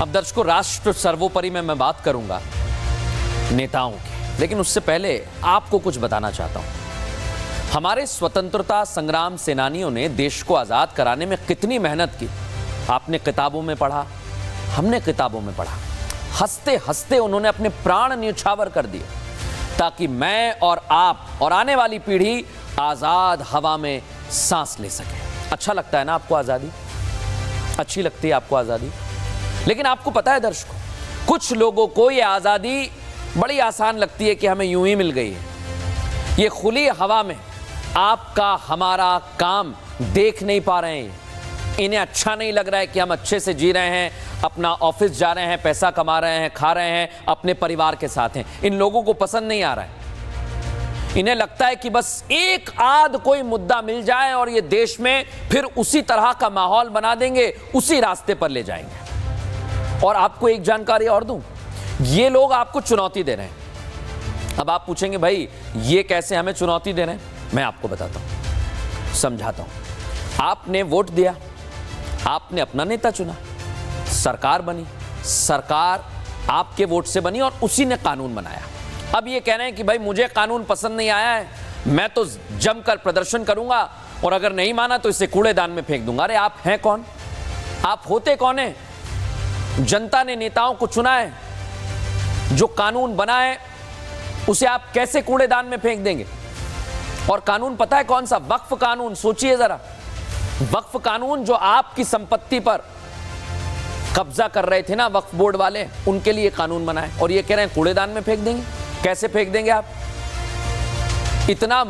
अब दर्शकों, राष्ट्र सर्वोपरि में मैं बात करूंगा नेताओं की, लेकिन उससे पहले आपको कुछ बताना चाहता हूं। हमारे स्वतंत्रता संग्राम सेनानियों ने देश को आजाद कराने में कितनी मेहनत की, आपने किताबों में पढ़ा, हमने किताबों में पढ़ा। हंसते हंसते उन्होंने अपने प्राण न्यौछावर कर दिए ताकि मैं और आप और आने वाली पीढ़ी आजाद हवा में सांस ले सके। अच्छा लगता है ना आपको आजादी? अच्छी लगती है आपको आजादी? लेकिन आपको पता है दर्शकों, कुछ लोगों को यह आजादी बड़ी आसान लगती है कि हमें यूं ही मिल गई है। ये खुली हवा में आपका हमारा काम देख नहीं पा रहे हैं। इन्हें अच्छा नहीं लग रहा है कि हम अच्छे से जी रहे हैं, अपना ऑफिस जा रहे हैं, पैसा कमा रहे हैं, खा रहे हैं, अपने परिवार के साथ हैं। इन लोगों को पसंद नहीं आ रहा है। इन्हें लगता है कि बस एक आध कोई मुद्दा मिल जाए और ये देश में फिर उसी तरह का माहौल बना देंगे, उसी रास्ते पर ले जाएंगे। और आपको एक जानकारी और दूं, ये लोग आपको चुनौती दे रहे हैं। अब आप पूछेंगे भाई ये कैसे हमें चुनौती दे रहे हैं? मैं आपको बताता हूं, समझाता हूं। आपने वोट दिया, आपने अपना नेता चुना, सरकार बनी, सरकार आपके वोट से बनी और उसी ने कानून बनाया। अब ये कह रहे हैं कि भाई मुझे कानून पसंद नहीं आया है, मैं तो जमकर प्रदर्शन करूंगा और अगर नहीं माना तो इसे कूड़ेदान में फेंक दूंगा। अरे आप हैं कौन? आप होते कौन हैं? जनता ने नेताओं को चुना है, जो कानून बना है उसे आप कैसे कूड़ेदान में फेंक देंगे? और कानून पता है कौन सा? वक्फ कानून। सोचिए जरा, वक्फ कानून जो आपकी संपत्ति पर कब्जा कर रहे थे ना वक्फ बोर्ड वाले, उनके लिए कानून बना है और ये कह रहे हैं कूड़ेदान में फेंक देंगे। कैसे फेंक देंगे आप? इतना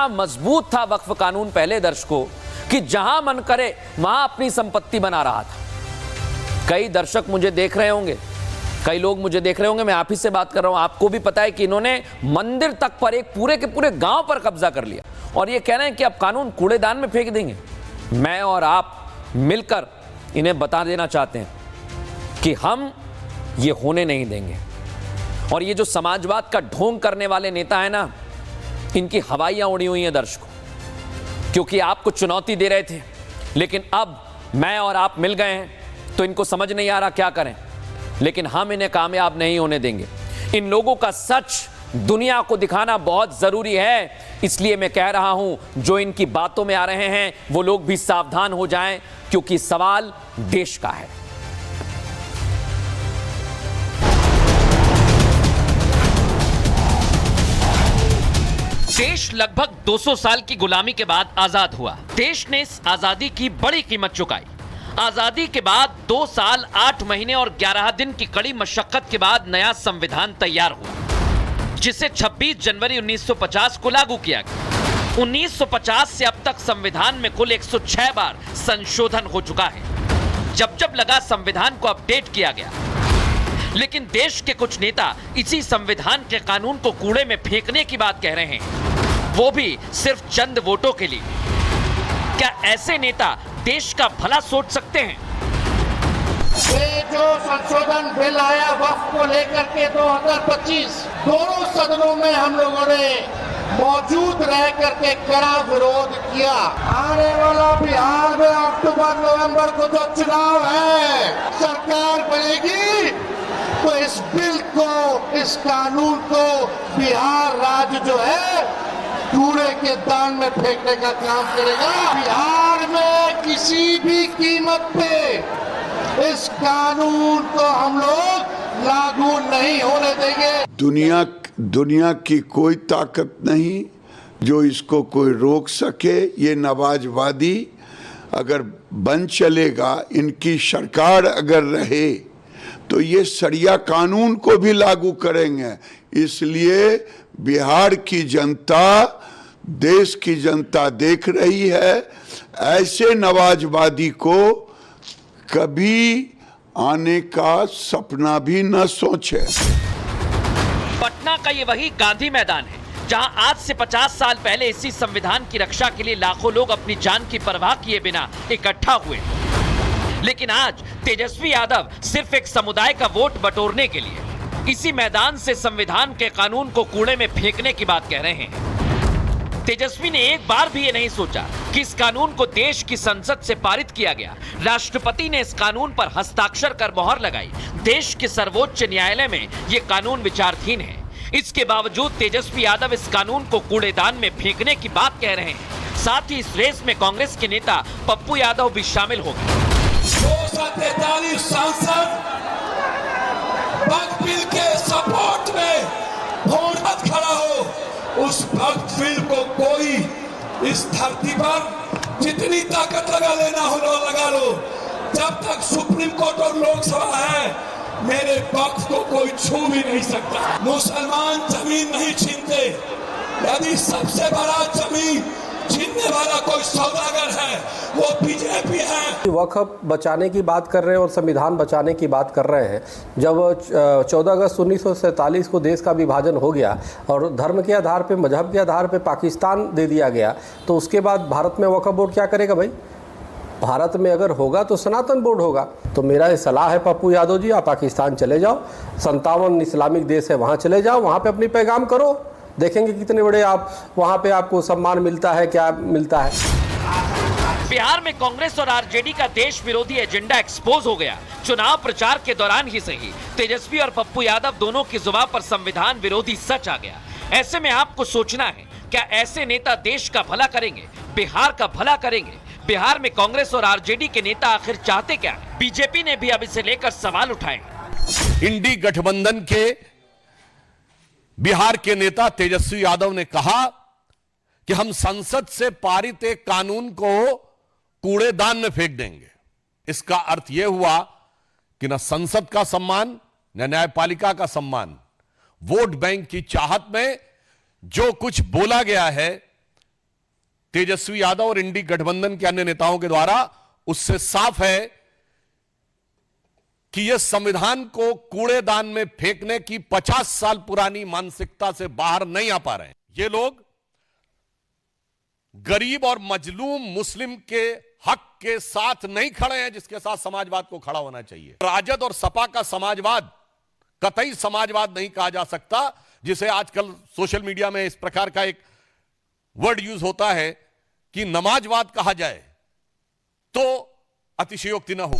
मजबूत था वक्फ कानून पहले दर्शकों कि जहां मन करे वहां अपनी संपत्ति बना रहा था। कई दर्शक मुझे देख रहे होंगे, कई लोग मुझे देख रहे होंगे, मैं आप ही से बात कर रहा हूं। आपको भी पता है कि इन्होंने मंदिर तक पर, एक पूरे के पूरे गांव पर कब्जा कर लिया और ये कह रहे हैं कि अब कानून कूड़ेदान में फेंक देंगे। मैं और आप मिलकर इन्हें बता देना चाहते हैं कि हम ये होने नहीं देंगे। और ये जो समाजवाद का ढोंग करने वाले नेता है ना, इनकी हवाइयां उड़ी हुई हैं दर्शकों, क्योंकि आपको चुनौती दे रहे थे, लेकिन अब मैं और आप मिल गए हैं तो इनको समझ नहीं आ रहा क्या करें। लेकिन हम इन्हें कामयाब नहीं होने देंगे। इन लोगों का सच दुनिया को दिखाना बहुत जरूरी है। इसलिए मैं कह रहा हूं, जो इनकी बातों में आ रहे हैं वो लोग भी सावधान हो जाएं, क्योंकि सवाल देश का है। देश लगभग 200 साल की गुलामी के बाद आजाद हुआ। देश ने इस आजादी की बड़ी कीमत चुकाई। आजादी के बाद 2 साल 8 महीने और 11 दिन की कड़ी मशक्कत के बाद नया संविधान तैयार हुआ, जिसे 26 जनवरी 1950 को लागू किया गया। 1950 से अब तक संविधान में कुल 106 बार संशोधन हो चुका है। जब जब लगा संविधान को अपडेट किया गया, लेकिन देश के कुछ नेता इसी संविधान के कानून को कूड़े में फेंकने की बात कह रहे हैं, वो भी सिर्फ चंद वोटों के लिए। क्या ऐसे नेता देश का भला सोच सकते हैं? ये जो संशोधन बिल आया वक्फ को लेकर के 2025, दोनों सदनों में हम लोगों ने मौजूद रह करके कड़ा विरोध किया। आने वाला बिहार में अक्टूबर नवंबर को जो चुनाव है, सरकार बनेगी तो इस बिल को, इस कानून को बिहार राज्य जो है कूड़े के दान में फेंकने का काम करेगा। बिहार में किसी भी कीमत पे इस कानून को हम लोग लागू नहीं होने देंगे। दुनिया की कोई ताकत नहीं जो इसको कोई रोक सके। ये नवाजवादी अगर बन चलेगा, इनकी सरकार अगर रहे तो ये सरिया कानून को भी लागू करेंगे। इसलिए बिहार की जनता, देश की जनता देख रही है, ऐसे नवाजवादी को कभी आने का सपना भी न सोचे। पटना का ये वही गांधी मैदान है जहां आज से 50 साल पहले इसी संविधान की रक्षा के लिए लाखों लोग अपनी जान की परवाह किए बिना इकट्ठा हुए। लेकिन आज तेजस्वी यादव सिर्फ एक समुदाय का वोट बटोरने के लिए इसी मैदान से संविधान के कानून को कूड़े में फेंकने की बात कह रहे हैं। तेजस्वी ने एक बार भी ये नहीं सोचा कि इस कानून को देश की संसद से पारित किया गया, राष्ट्रपति ने इस कानून पर हस्ताक्षर कर मोहर लगाई, देश के सर्वोच्च न्यायालय में ये कानून विचाराधीन है। इसके बावजूद तेजस्वी यादव इस कानून को कूड़ेदान में फेंकने की बात कह रहे हैं। साथ ही इस रेस में कांग्रेस के नेता पप्पू यादव भी शामिल हो गए। 243 सांसद भक्त बिल के सपोर्ट में वोट मत खड़ा हो। उस भक्त बिल को कोई इस धरती पर जितनी ताकत लगा लेना हो लगा लो। जब तक सुप्रीम कोर्ट और लोकसभा है, मेरे वक्फ को कोई छू भी नहीं सकता। मुसलमान जमीन नहीं छीनते। यदि सबसे बड़ा जमीन छीनने वाला कोई सौदागर है, वो बीजेपी है। वक्फ बचाने की बात कर रहे हैं और संविधान बचाने की बात कर रहे हैं। जब 14 अगस्त 1947 को देश का विभाजन हो गया और धर्म के आधार पे, मजहब के आधार पे पाकिस्तान दे दिया गया, तो उसके बाद भारत में वक्फ बोर्ड क्या करेगा भाई? भारत में अगर होगा तो सनातन बोर्ड होगा। तो मेरा ये सलाह है पप्पू यादव जी, आप पाकिस्तान चले जाओ, 57 इस्लामिक देश है, वहाँ चले जाओ, वहाँ पे अपनी पैगाम करो, देखेंगे कितने बड़े आप वहाँ पे आपको सम्मान मिलता है, क्या मिलता है। बिहार में कांग्रेस और आरजेडी का देश विरोधी एजेंडा एक्सपोज हो गया। चुनाव प्रचार के दौरान ही सही, तेजस्वी और पप्पू यादव दोनों की जुबान पर संविधान विरोधी सच आ गया। ऐसे में आपको सोचना है, क्या ऐसे नेता देश का भला करेंगे, बिहार का भला करेंगे? बिहार में कांग्रेस और आरजेडी के नेता आखिर चाहते क्या है? बीजेपी ने भी अब इसे लेकर सवाल उठाए। इंडी गठबंधन के बिहार के नेता तेजस्वी यादव ने कहा कि हम संसद से पारित एक कानून को कूड़ेदान में फेंक देंगे। इसका अर्थ यह हुआ कि न संसद का सम्मान, न न्यायपालिका का सम्मान। वोट बैंक की चाहत में जो कुछ बोला गया है तेजस्वी यादव और इंडी गठबंधन के अन्य नेताओं के द्वारा, उससे साफ है कि यह संविधान को कूड़ेदान में फेंकने की 50 साल पुरानी मानसिकता से बाहर नहीं आ पा रहे हैं। ये लोग गरीब और मजलूम मुस्लिम के हक के साथ नहीं खड़े हैं, जिसके साथ समाजवाद को खड़ा होना चाहिए। राजद और सपा का समाजवाद कतई समाजवाद नहीं कहा जा सकता, जिसे आजकल सोशल मीडिया में इस प्रकार का एक वर्ड यूज होता है कि नमाजवाद कहा जाए, तो अतिशयोक्ति न हो।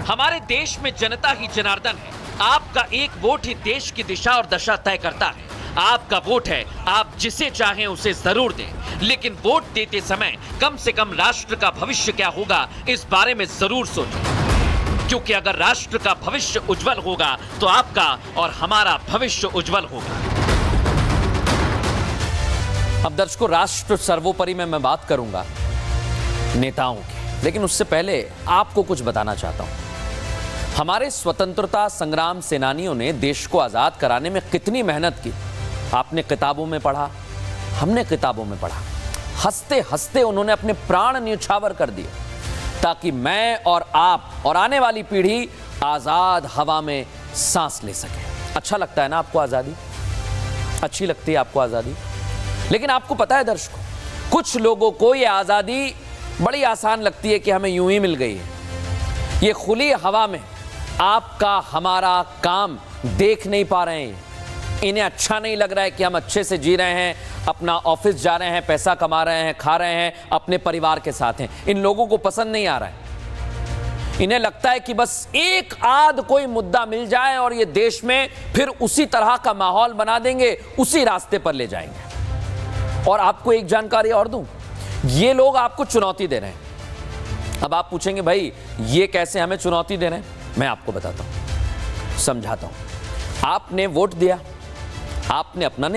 हमारे देश में जनता ही जनार्दन है। आपका एक वोट ही देश की दिशा और दशा तय करता है। आपका वोट है, आप जिसे चाहें उसे जरूर दें, लेकिन वोट देते समय कम से कम राष्ट्र का भविष्य क्या होगा, इस बारे में जरूर सोचें। क्योंकि अगर राष्ट्र का भविष्य उज्जवल होगा तो आपका और हमारा भविष्य उज्जवल होगा। अब दर्शकों, राष्ट्र सर्वोपरि में मैं बात करूंगा नेताओं की, लेकिन उससे पहले आपको कुछ बताना चाहता हूं। हमारे स्वतंत्रता संग्राम सेनानियों ने देश को आजाद कराने में कितनी मेहनत की, आपने किताबों में पढ़ा, हमने किताबों में पढ़ा। हंसते हंसते उन्होंने अपने प्राण न्यौछावर कर दिए ताकि मैं और आप और आने वाली पीढ़ी आजाद हवा में सांस ले सके। अच्छा लगता है ना आपको आजादी? अच्छी लगती है आपको आजादी? लेकिन आपको पता है दर्शकों, कुछ लोगों को यह आजादी बड़ी आसान लगती है कि हमें यूं ही मिल गई है। ये खुली हवा में आपका हमारा काम देख नहीं पा रहे हैं। इन्हें अच्छा नहीं लग रहा है कि हम अच्छे से जी रहे हैं, अपना ऑफिस जा रहे हैं, पैसा कमा रहे हैं, खा रहे हैं, अपने परिवार के साथ हैं। इन लोगों को पसंद नहीं आ रहा है। इन्हें लगता है कि बस एक आध कोई मुद्दा मिल जाए और ये देश में फिर उसी तरह का माहौल बना देंगे, उसी रास्ते पर ले जाएंगे। और आपको एक जानकारी और दूं, ये लोग आपको चुनौती दे रहे हैं। अब आप पूछेंगे भाई ये कैसे हमें चुनौती दे रहे हैं? मैं आपको बताता हूं, समझाता हूं। आपने वोट दिया, आपने अपना